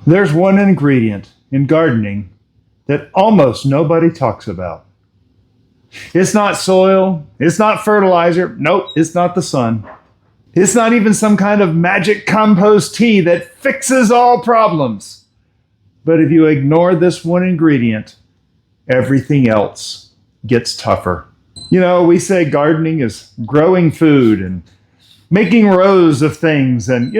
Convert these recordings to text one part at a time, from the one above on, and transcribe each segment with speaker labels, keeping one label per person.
Speaker 1: There's one ingredient in gardening that almost nobody talks about. It's not soil, it's not fertilizer, nope, it's not the sun. It's not even some kind of magic compost tea that fixes all problems. But if you ignore this one ingredient, everything else gets tougher. You know, we say gardening is growing food and making rows of things and,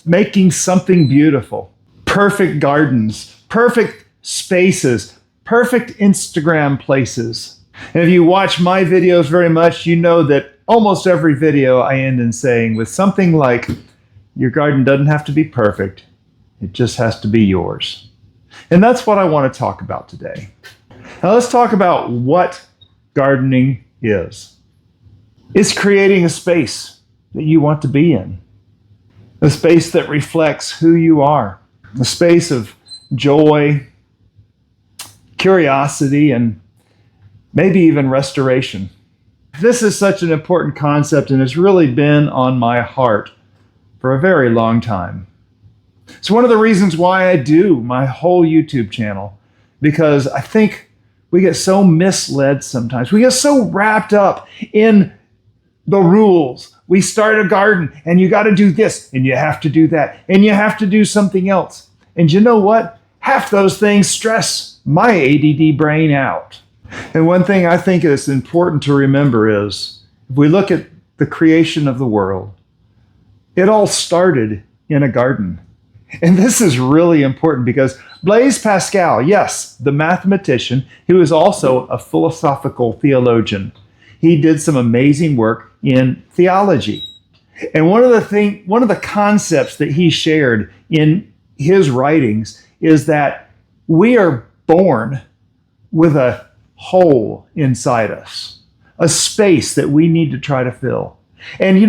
Speaker 1: making something beautiful. Perfect gardens, perfect spaces, perfect Instagram places. And if you watch my videos very much, you know that almost every video I end in saying with something like, your garden doesn't have to be perfect, it just has to be yours. And that's what I want to talk about today. Now let's talk about what gardening is. It's creating a space that you want to be in, a space that reflects who you are, a space of joy, curiosity, and maybe even restoration. This is such an important concept and has really been on my heart for a very long time. It's one of the reasons why I do my whole YouTube channel, because I think we get so misled sometimes. We get so wrapped up in the rules. We start a garden and you got to do this and you have to do that and you have to do something else. And you know what? Half those things stress my ADD brain out. And one thing I think is important to remember is, if we look at the creation of the world, it all started in a garden. And this is really important because Blaise Pascal, yes, the mathematician, who is also a philosophical theologian, he did some amazing work in theology. And one of the concepts that he shared in his writings is that we are born with a hole inside us, a space that we need to try to fill. And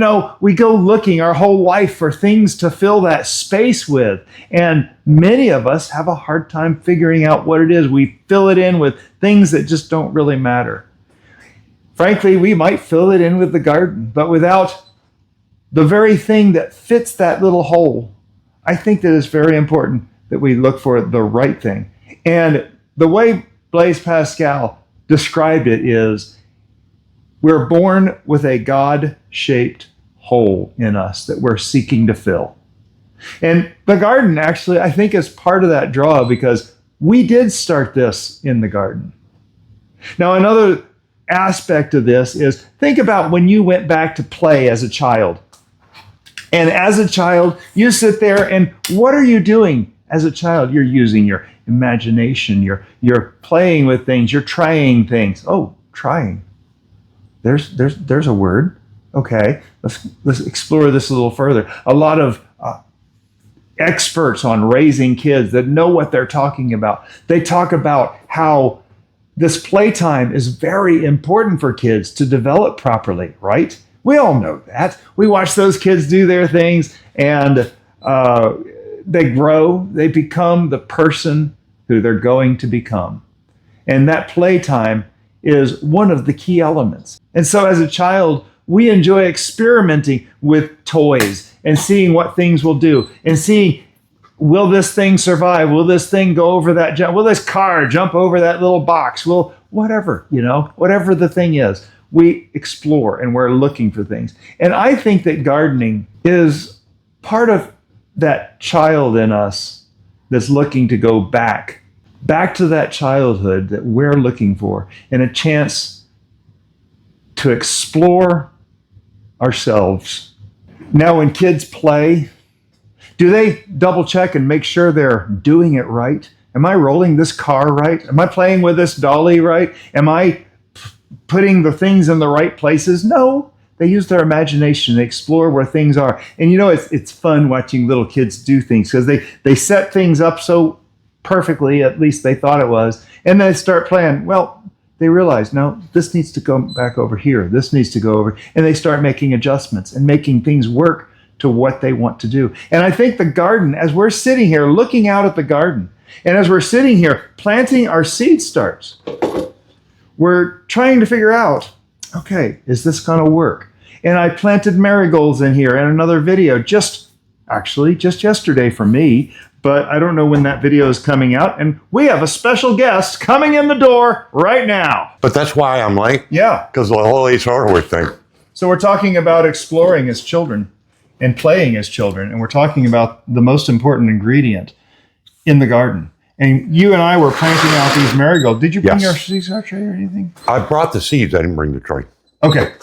Speaker 1: we go looking our whole life for things to fill that space with. And many of us have a hard time figuring out what it is. We fill it in with things that just don't really matter. Frankly, we might fill it in with the garden, but without the very thing that fits that little hole, I think that it's very important that we look for the right thing. And the way Blaise Pascal described it is, we're born with a God-shaped hole in us that we're seeking to fill. And the garden actually, I think, is part of that draw, because we did start this in the garden. Now, another aspect of this is, think about when you went back to play as a child. And as a child, you sit there and what are you doing as a child? You're using your imagination, you're playing with things, you're trying things. Oh, trying. There's a word. Okay, let's explore this a little further. A lot of experts on raising kids that know what they're talking about. They talk about how this playtime is very important for kids to develop properly, right? We all know that. We watch those kids do their things and they grow, they become the person who they're going to become. And that playtime is one of the key elements. And so as a child, we enjoy experimenting with toys and seeing what things will do and seeing, will this thing survive? Will this thing go over that jump? Will this car jump over that little box? Will whatever, whatever the thing is, we explore and we're looking for things. And I think that gardening is part of that child in us that's looking to go back to that childhood that we're looking for, and a chance to explore ourselves. Now, when kids play, do they double check and make sure they're doing it right? Am I rolling this car right? Am I playing with this dolly right? Am I putting the things in the right places? No. They use their imagination. They explore where things are. And it's fun watching little kids do things, because they set things up so perfectly, at least they thought it was, and then they start playing. Well, they realize, no, this needs to go back over here. This needs to go over. And they start making adjustments and making things work to what they want to do. And I think the garden, as we're sitting here looking out at the garden, and as we're sitting here planting our seed starts, we're trying to figure out, okay, is this going to work? And I planted marigolds in here in another video just yesterday for me. but I don't know when that video is coming out. And we have a special guest coming in the door right now.
Speaker 2: But that's why I'm late.
Speaker 1: Yeah.
Speaker 2: Because of the whole Ace Hardware thing.
Speaker 1: So we're talking about exploring as children and playing as children. And we're talking about the most important ingredient in the garden. And you and I were planting out these marigolds. Did you bring your seeds tray or anything?
Speaker 2: I brought the seeds. I didn't bring the tray.
Speaker 1: Okay.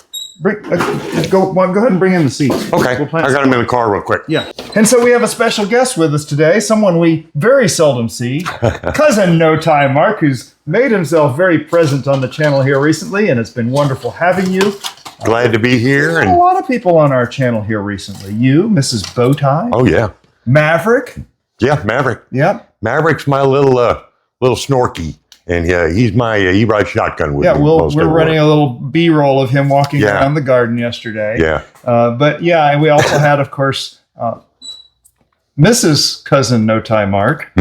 Speaker 1: Go ahead and bring in the seeds.
Speaker 2: Okay. I got them in the car real quick.
Speaker 1: Yeah. And so we have a special guest with us today, someone we very seldom see, cousin No Time Mark, who's made himself very present on the channel here recently, and it's been wonderful having you.
Speaker 2: Glad to be here.
Speaker 1: And a lot of people on our channel here recently. You, Mrs. Bowtie.
Speaker 2: Oh, yeah.
Speaker 1: Maverick.
Speaker 2: Yeah, Maverick.
Speaker 1: Yep.
Speaker 2: Maverick's my little snorky. And he rides shotgun with me.
Speaker 1: Yeah, we're running a little B-roll of him walking around the garden yesterday.
Speaker 2: Yeah.
Speaker 1: But yeah, and we also had, of course, Mrs. Cousin No Time Mark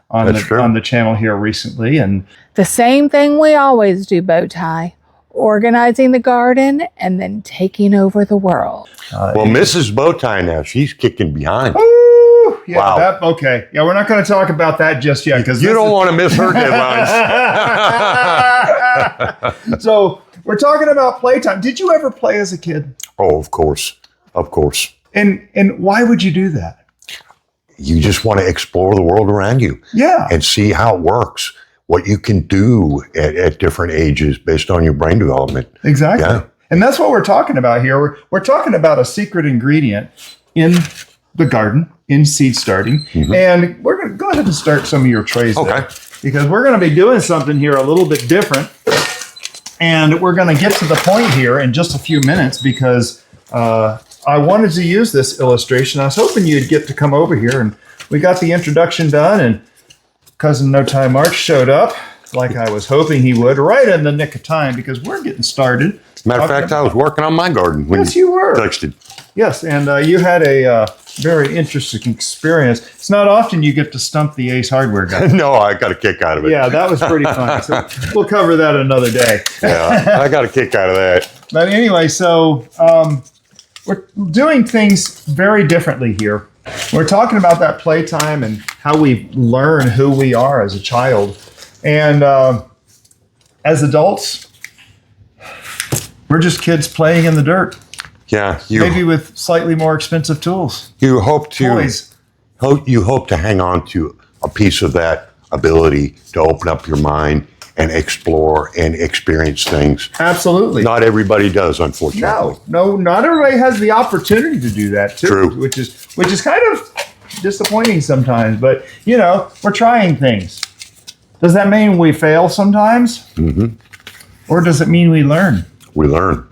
Speaker 1: on the channel here recently. And
Speaker 3: the same thing we always do, Bowtie. Organizing the garden and then taking over the world.
Speaker 2: Well, Mrs. Bowtie now, she's kicking behind.
Speaker 1: Ooh, yeah,
Speaker 2: wow.
Speaker 1: Okay. Yeah, we're not going to talk about that just yet. Because
Speaker 2: you don't want to miss her deadlines.
Speaker 1: So we're talking about playtime. Did you ever play as a kid?
Speaker 2: Oh, of course. Of course.
Speaker 1: And why would you do that?
Speaker 2: You just want to explore the world around you.
Speaker 1: Yeah.
Speaker 2: And see how it works. What you can do at different ages based on your brain development.
Speaker 1: Exactly.
Speaker 2: Yeah.
Speaker 1: And that's what we're talking about here. We're talking about a secret ingredient in the garden, in seed starting. And we're going to go ahead and start some of your trays there. Because we're going to be doing something here a little bit different. And we're going to get to the point here in just a few minutes because I wanted to use this illustration. I was hoping you'd get to come over here. And we got the introduction done. And Cousin No Time Mark showed up like I was hoping he would, right in the nick of time because we're getting started.
Speaker 2: Matter of fact, I was working on my garden when
Speaker 1: you were.
Speaker 2: Texted.
Speaker 1: Yes, and you had a very interesting experience. It's not often you get to stump the Ace Hardware guy.
Speaker 2: No, I got a kick out of it.
Speaker 1: Yeah, that was pretty fun. So we'll cover that another day.
Speaker 2: Yeah, I got a kick out of that.
Speaker 1: But anyway, so we're doing things very differently here. We're talking about that playtime and how we learn who we are as a child. And as adults, we're just kids playing in the dirt.
Speaker 2: Yeah.
Speaker 1: Maybe with slightly more expensive tools.
Speaker 2: You hope to
Speaker 1: Toys.
Speaker 2: You hope to hang on to a piece of that ability to open up your mind and explore and experience things.
Speaker 1: Absolutely.
Speaker 2: Not everybody does, unfortunately.
Speaker 1: No, not everybody has the opportunity to do that too.
Speaker 2: True.
Speaker 1: Which is kind of disappointing sometimes. But we're trying things. Does that mean we fail sometimes? Or does it mean we learn?
Speaker 2: We learn.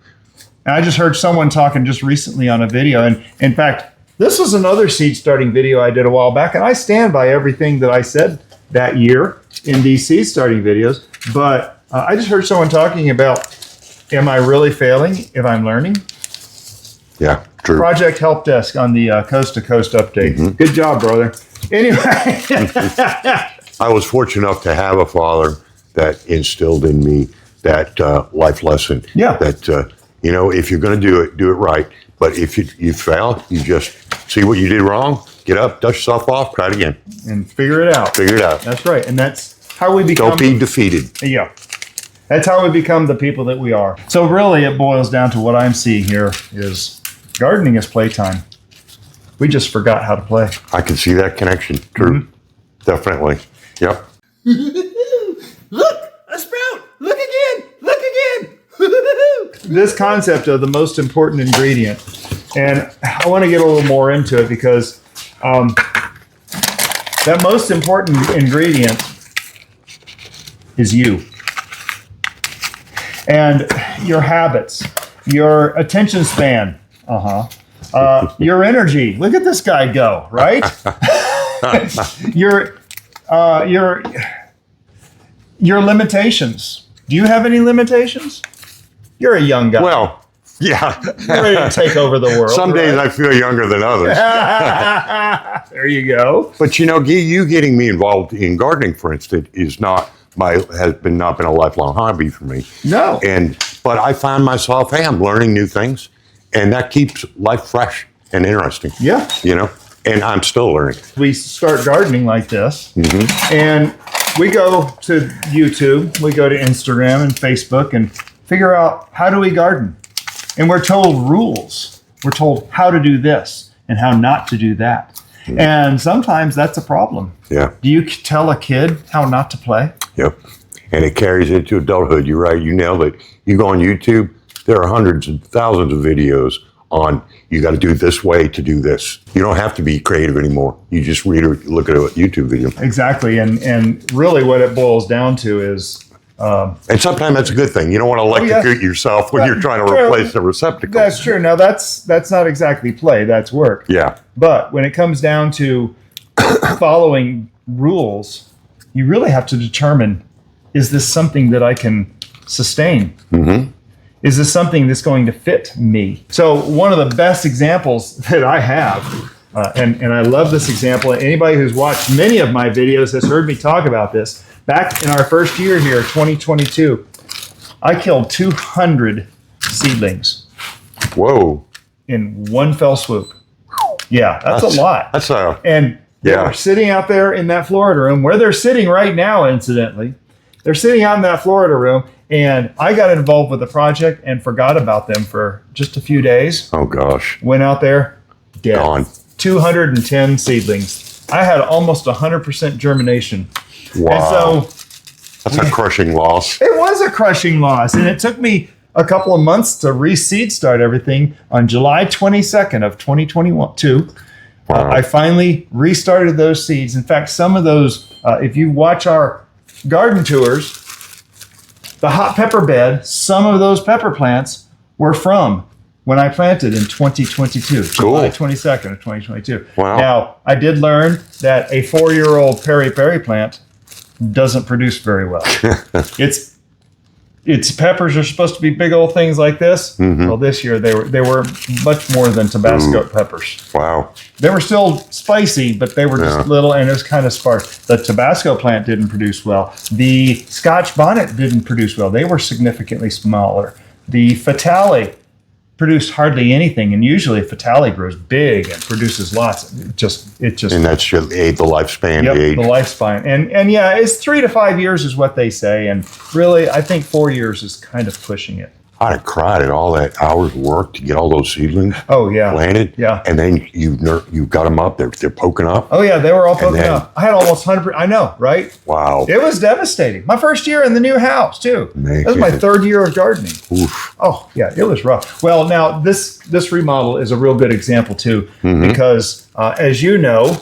Speaker 1: And I just heard someone talking just recently on a video, and in fact, this was another seed starting video I did a while back, and I stand by everything that I said that year in these seed starting videos. But I just heard someone talking about, am I really failing if I'm learning?
Speaker 2: Yeah, true.
Speaker 1: Project Help Desk on the Coast to Coast update. Good job, brother. Anyway.
Speaker 2: I was fortunate enough to have a father that instilled in me that life lesson.
Speaker 1: Yeah.
Speaker 2: That, if you're going to do it right. But if you fail, you just see what you did wrong, get up, dust yourself off, try it again.
Speaker 1: And figure it out.
Speaker 2: Figure it out.
Speaker 1: That's right. And that's how we become.
Speaker 2: Don't be defeated.
Speaker 1: Yeah. That's how we become the people that we are. So really it boils down to what I'm seeing here is gardening is playtime. We just forgot how to play.
Speaker 2: I can see that connection. True. Definitely. Yep.
Speaker 1: Look, a sprout. Look again. Look again. This concept of the most important ingredient, and I want to get a little more into it because that most important ingredient is you. And your habits, your attention span, your energy. Look at this guy go, right? Your limitations. Do you have any limitations? You're a young guy.
Speaker 2: Well, yeah.
Speaker 1: You're ready to take over the world.
Speaker 2: Some days I feel younger than others.
Speaker 1: There you go.
Speaker 2: But you getting me involved in gardening, for instance, has not been a lifelong hobby for me.
Speaker 1: No.
Speaker 2: But I find myself, hey, I'm learning new things, and that keeps life fresh and interesting.
Speaker 1: Yeah.
Speaker 2: And I'm still learning.
Speaker 1: We start gardening like this, and we go to YouTube, we go to Instagram and Facebook and figure out how do we garden. And we're told rules. We're told how to do this and how not to do that. And sometimes that's a problem.
Speaker 2: Yeah.
Speaker 1: Do you tell a kid how not to play?
Speaker 2: Yep. And it carries into adulthood. You're right. You nailed it. You go on YouTube, there are hundreds and thousands of videos on you got to do this way to do this. You don't have to be creative anymore. You just read or look at a YouTube video.
Speaker 1: Exactly. And really what it boils down to is...
Speaker 2: and sometimes that's a good thing. You don't want to electrocute yourself when you're trying to replace the receptacle.
Speaker 1: That's true. Now, that's not exactly play. That's work.
Speaker 2: Yeah.
Speaker 1: But when it comes down to following rules, you really have to determine, is this something that I can sustain? Is this something that's going to fit me? So one of the best examples that I have, and I love this example, anybody who's watched many of my videos has heard me talk about this. Back in our first year here, 2022, I killed 200 seedlings.
Speaker 2: Whoa.
Speaker 1: In one fell swoop. Yeah, that's a lot.
Speaker 2: That's a...
Speaker 1: And they were sitting out there in that Florida room, where they're sitting right now, incidentally. They're sitting out in that Florida room, and I got involved with the project and forgot about them for just a few days.
Speaker 2: Oh, gosh.
Speaker 1: Went out there, dead.
Speaker 2: Gone.
Speaker 1: 210 seedlings. I had almost 100% germination.
Speaker 2: Wow.
Speaker 1: And so
Speaker 2: that's a crushing loss.
Speaker 1: it was a crushing loss, and it took me a couple of months to reseed start everything. On July 22nd of 2022, I finally restarted those seeds. In fact, some of those, if you watch our garden tours, the hot pepper bed, some of those pepper plants were from when I planted in 2022, July 22nd of 2022.
Speaker 2: Wow.
Speaker 1: Now, I did learn that a 4-year-old peri-peri plant doesn't produce very well. Its peppers are supposed to be big old things like this. Well, this year they were much more than Tabasco peppers.
Speaker 2: Wow.
Speaker 1: They were still spicy, but they were just little, and it was kind of sparse. The Tabasco plant didn't produce well. The Scotch bonnet didn't produce well. They were significantly smaller. The Fatale produced hardly anything, and usually Fatale grows big and produces lots. It just
Speaker 2: And that's the lifespan.
Speaker 1: Yep,
Speaker 2: the age.
Speaker 1: the lifespan. And yeah, it's 3 to 5 years is what they say. And really, I think 4 years is kind of pushing it.
Speaker 2: I'd have cried at all that hours of work to get all those seedlings planted.
Speaker 1: Yeah.
Speaker 2: And then you got them up. They're poking up.
Speaker 1: Oh, yeah, they were all poking up. I had almost 100%. I know, right?
Speaker 2: Wow.
Speaker 1: It was devastating. My first year in the new house, too.
Speaker 2: Man.
Speaker 1: That was my 3rd year of gardening.
Speaker 2: Oof.
Speaker 1: Oh, yeah, it was rough. Well, now, this remodel is a real good example, too, because, as you know,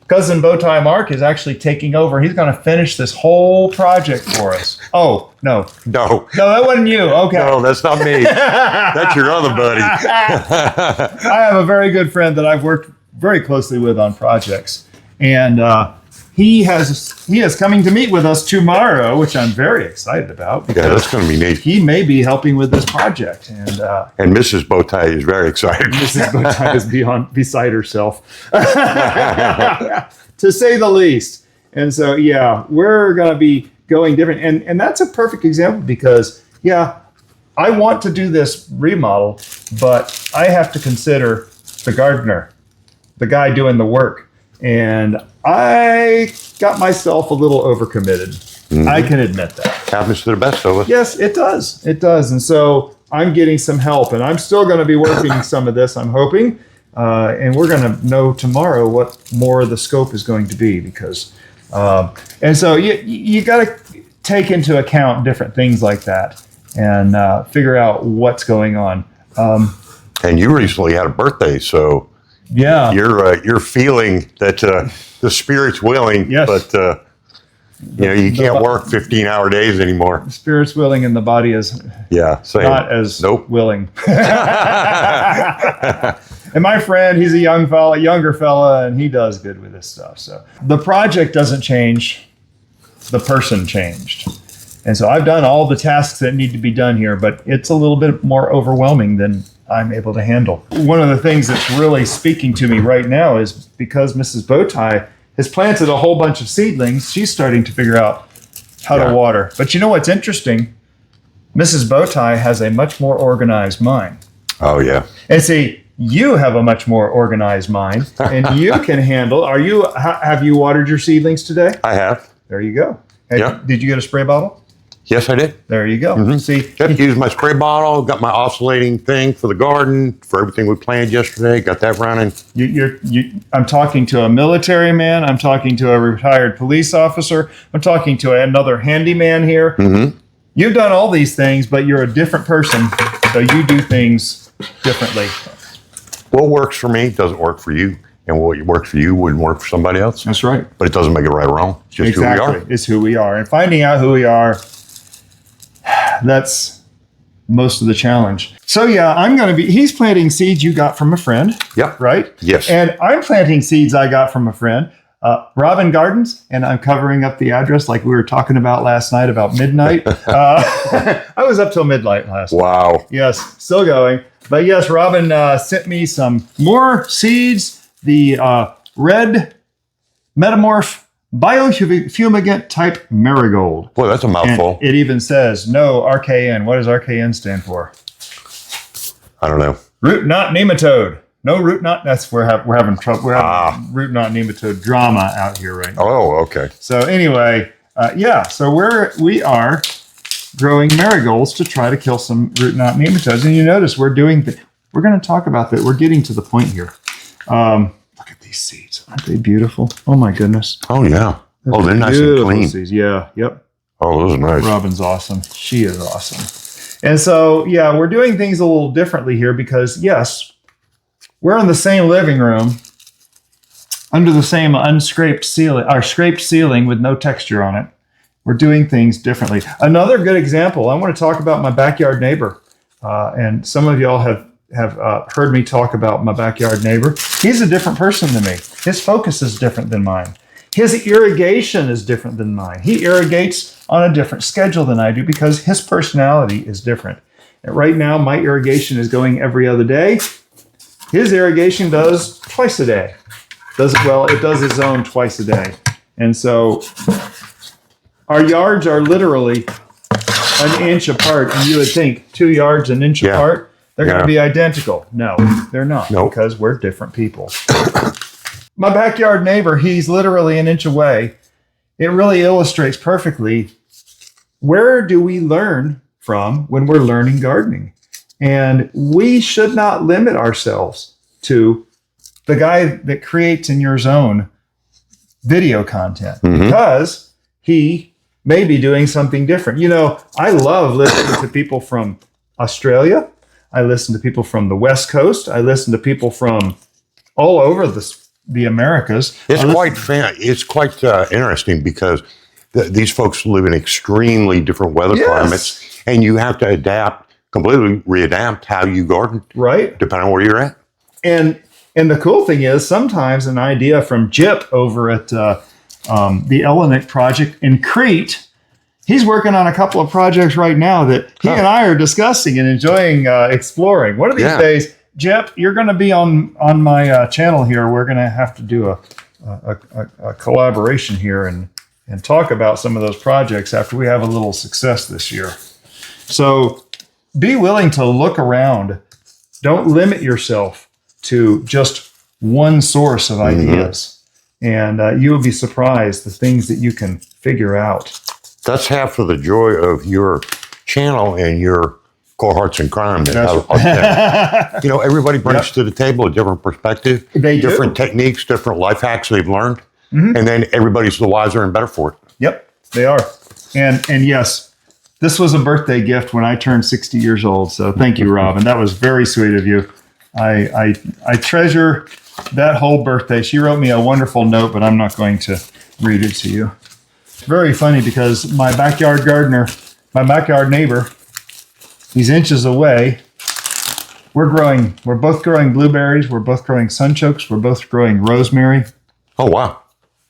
Speaker 1: Cousin Bowtie Mark is actually taking over. He's going to finish this whole project for us. Oh, no.
Speaker 2: No,
Speaker 1: that wasn't you. Okay.
Speaker 2: No, that's not me. That's your other buddy.
Speaker 1: I have a very good friend that I've worked very closely with on projects. And he is coming to meet with us tomorrow, which I'm very excited about.
Speaker 2: Yeah, that's going to be neat.
Speaker 1: He may be helping with this project. And
Speaker 2: Mrs. Bowtie is very excited.
Speaker 1: Mrs. Bowtie is beside herself, to say the least. And so, yeah, we're going to be going different. And that's a perfect example because, yeah, I want to do this remodel, but I have to consider the gardener, the guy doing the work. And I got myself a little overcommitted. I can admit that.
Speaker 2: Happens to the best of us.
Speaker 1: Yes, it does. It does. And so I'm getting some help, and I'm still going to be working some of this, I'm hoping. And we're going to know tomorrow what more of the scope is going to be because, and so you got to take into account different things like that and figure out what's going on.
Speaker 2: And you recently had a birthday, so
Speaker 1: yeah,
Speaker 2: you're feeling that the spirit's willing,
Speaker 1: yes.
Speaker 2: But you can't work 15-hour days anymore.
Speaker 1: The spirit's willing and the body is
Speaker 2: same.
Speaker 1: not as
Speaker 2: Nope.
Speaker 1: willing. And my friend, he's a younger fella, and he does good with this stuff. So the project doesn't change, the person changed. And so I've done all the tasks that need to be done here, but it's a little bit more overwhelming than I'm able to handle. One of the things that's really speaking to me right now is because Mrs. Bowtie has planted a whole bunch of seedlings, she's starting to figure out how to water. But you know what's interesting? Mrs. Bowtie has a much more organized mind.
Speaker 2: Oh, yeah.
Speaker 1: And see, you have a much more organized mind, and you can handle. Have you watered your seedlings today?
Speaker 2: I have.
Speaker 1: There you go. Hey,
Speaker 2: Yeah.
Speaker 1: Did you get a spray bottle?
Speaker 2: Yes, I did.
Speaker 1: There you go. See,
Speaker 2: Yep, used my spray bottle, got my oscillating thing for the garden, for everything we planted yesterday, got that running.
Speaker 1: I'm talking to a military man. I'm talking to a retired police officer. I'm talking to another handyman here. You've done all these things, but you're a different person, so you do things differently.
Speaker 2: What works for me doesn't work for you, and what works for you wouldn't work for somebody else.
Speaker 1: That's right.
Speaker 2: But it doesn't make it right or wrong. It's just who we are.
Speaker 1: It's who we are. And finding out who we are, that's most of the challenge. So yeah, he's planting seeds you got from a friend.
Speaker 2: Yep.
Speaker 1: Right?
Speaker 2: Yes.
Speaker 1: And I'm planting seeds I got from a friend. Robin Gardens, and I'm covering up the address like we were talking about last night about midnight. I was up till midnight last night.
Speaker 2: Wow.
Speaker 1: Yes, still going. But yes, Robin sent me some more seeds, the red metamorph biofumigant type marigold.
Speaker 2: Boy, that's a mouthful.
Speaker 1: And it even says no RKN. What does RKN stand for?
Speaker 2: I don't know.
Speaker 1: Root knot nematode. No root knot. We're having trouble. We're having root knot nematode drama out here right now.
Speaker 2: Oh, okay.
Speaker 1: So anyway, so we are growing marigolds to try to kill some root knot nematodes. And you notice we're going to talk about that. We're getting to the point here. Look at these seeds. Aren't they beautiful? Oh my goodness.
Speaker 2: Oh yeah. Oh, they're nice and clean.
Speaker 1: Seeds. Yeah. Yep.
Speaker 2: Oh, those are nice.
Speaker 1: Robin's awesome. She is awesome. And so, yeah, we're doing things a little differently here because, yes, we're in the same living room under the same unscraped ceiling, or scraped ceiling with no texture on it. We're doing things differently. Another good example, I want to talk about my backyard neighbor. And some of y'all have heard me talk about my backyard neighbor. He's a different person than me. His focus is different than mine. His irrigation is different than mine. He irrigates on a different schedule than I do because his personality is different. And right now, my irrigation is going every other day. His irrigation does twice a day. It does its own twice a day. And so our yards are literally an inch apart. And you would think 2 yards an inch apart, they're going to be identical. No, they're not because we're different people. My backyard neighbor, he's literally an inch away. It really illustrates perfectly where do we learn from when we're learning gardening. And we should not limit ourselves to the guy that creates in your zone video content because he may be doing something different. You know, I love listening to people from Australia. I listen to people from the West Coast. I listen to people from all over the Americas.
Speaker 2: It's quite interesting because these folks live in extremely different weather climates, and you have to completely readapt how you garden,
Speaker 1: right? Depending
Speaker 2: on where you're at.
Speaker 1: And the cool thing is sometimes an idea from Jip over at the Elenic project in Crete, he's working on a couple of projects right now that he and I are discussing and enjoying exploring. One of these days, Jip, you're going to be on my channel here. We're going to have to do a collaboration here and talk about some of those projects after we have a little success this year. So be willing to look around. Don't limit yourself to just one source of ideas. And you will be surprised the things that you can figure out.
Speaker 2: That's half of the joy of your channel and your Core Hearts and Crime. Everybody brings to the table a different perspective, different techniques, different life hacks they've learned. And then everybody's the wiser and better for it.
Speaker 1: Yep, they are. And yes, this was a birthday gift when I turned 60 years old. So thank you, Robin. That was very sweet of you. I treasure that whole birthday. She wrote me a wonderful note, but I'm not going to read it to you. It's very funny because my backyard neighbor, he's inches away. We're both growing blueberries. We're both growing sunchokes. We're both growing rosemary.
Speaker 2: Oh, wow.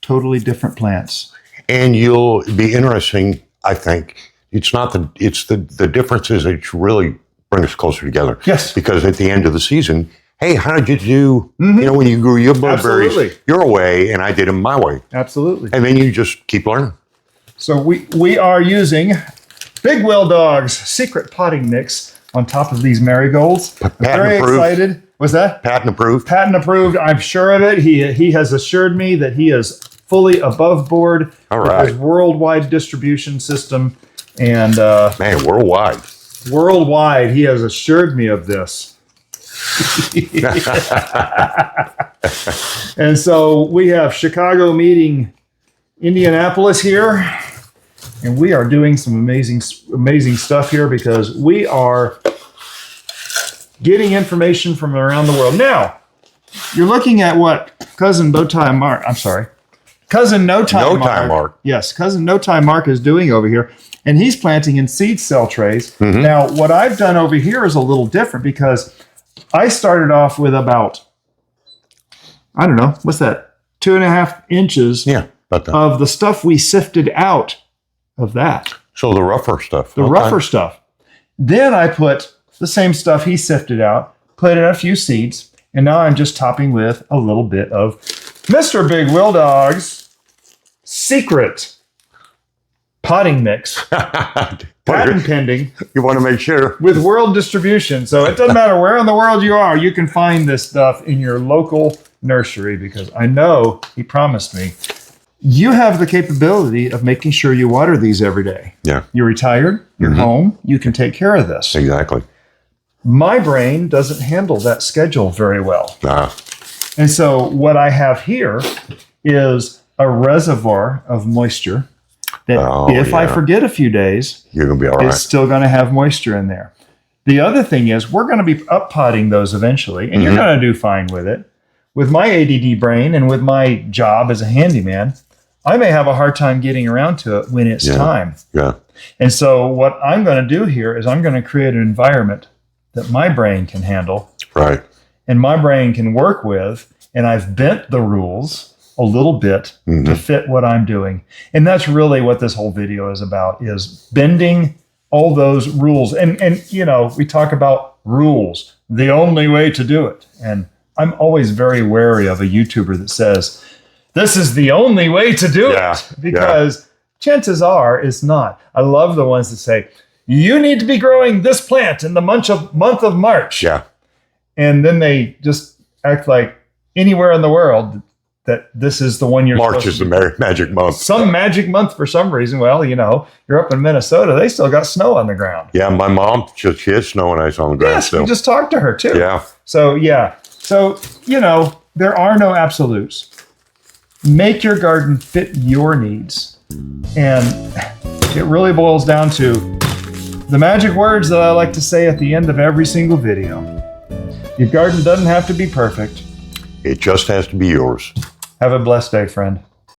Speaker 1: Totally different plants.
Speaker 2: And you'll be interesting, I think. It's the differences that really bring us closer together.
Speaker 1: Yes.
Speaker 2: Because at the end of the season, hey, how did you do? When you grew your blueberries your way and I did them my way.
Speaker 1: Absolutely.
Speaker 2: And then you just keep learning.
Speaker 1: So we are using Big Will Dog's secret potting mix on top of these marigolds. I'm very excited What's that?
Speaker 2: Patent approved?
Speaker 1: Patent approved. I'm sure of it. He has assured me that he is fully above board
Speaker 2: All
Speaker 1: with
Speaker 2: right.
Speaker 1: his worldwide distribution system. And
Speaker 2: Man, worldwide.
Speaker 1: worldwide, he has assured me of this. And so we have Chicago meeting Indianapolis here. And we are doing some amazing stuff here because we are getting information from around the world. Now, you're looking at what Cousin Bowtie Mark, I'm sorry, Cousin No Time Mark. Yes, Cousin No Time Mark is doing over here. And he's planting in seed cell trays.
Speaker 2: Mm-hmm.
Speaker 1: Now, what I've done over here is a little different because I started off with about, I don't know, what's that? 2.5 inches
Speaker 2: Yeah, about that.
Speaker 1: of the stuff we sifted out of that.
Speaker 2: So the rougher stuff.
Speaker 1: The
Speaker 2: Okay.
Speaker 1: rougher stuff. Then I put the same stuff he sifted out, put in a few seeds, and now I'm just topping with a little bit of Mr. Big Will Dog's secret potting mix, patent pending,
Speaker 2: You want to make sure.
Speaker 1: with world distribution. So it doesn't matter where in the world you are, you can find this stuff in your local nursery because I know he promised me. You have the capability of making sure you water these every day.
Speaker 2: Yeah,
Speaker 1: You're retired, you're home, you can take care of this.
Speaker 2: exactly.
Speaker 1: My brain doesn't handle that schedule very well.
Speaker 2: Nah.
Speaker 1: And so what I have here is a reservoir of moisture that if I
Speaker 2: yeah.
Speaker 1: forget a few days,
Speaker 2: You're going to be all right.
Speaker 1: it's still going to have moisture in there. The other thing is we're going to be up potting those eventually, and you're going to do fine with it. With my ADD brain and with my job as a handyman, I may have a hard time getting around to it when it's time.
Speaker 2: Yeah.
Speaker 1: And so what I'm going to do here is I'm going to create an environment that my brain can handle
Speaker 2: Right.
Speaker 1: and my brain can work with. And I've bent the rules a little bit to fit what I'm doing. And that's really what this whole video is about, is bending all those rules. And you know, we talk about rules, the only way to do it. And I'm always very wary of a YouTuber that says, this is the only way to do it, because chances are it's not. I love the ones that say, you need to be growing this plant in the month of March.
Speaker 2: Yeah.
Speaker 1: And then they just act like anywhere in the world that this is the one you're
Speaker 2: March
Speaker 1: supposed
Speaker 2: is the magic month.
Speaker 1: some magic month for some reason. Well, you know, you're up in Minnesota. They still got snow on the ground.
Speaker 2: Yeah, my mom, she has snow and ice on the ground
Speaker 1: Yes,
Speaker 2: still.
Speaker 1: we just talked to her too.
Speaker 2: Yeah.
Speaker 1: So, you know, there are no absolutes. Make your garden fit your needs. And it really boils down to the magic words that I like to say at the end of every single video. Your garden doesn't have to be perfect.
Speaker 2: It just has to be yours.
Speaker 1: Have a blessed day, friend.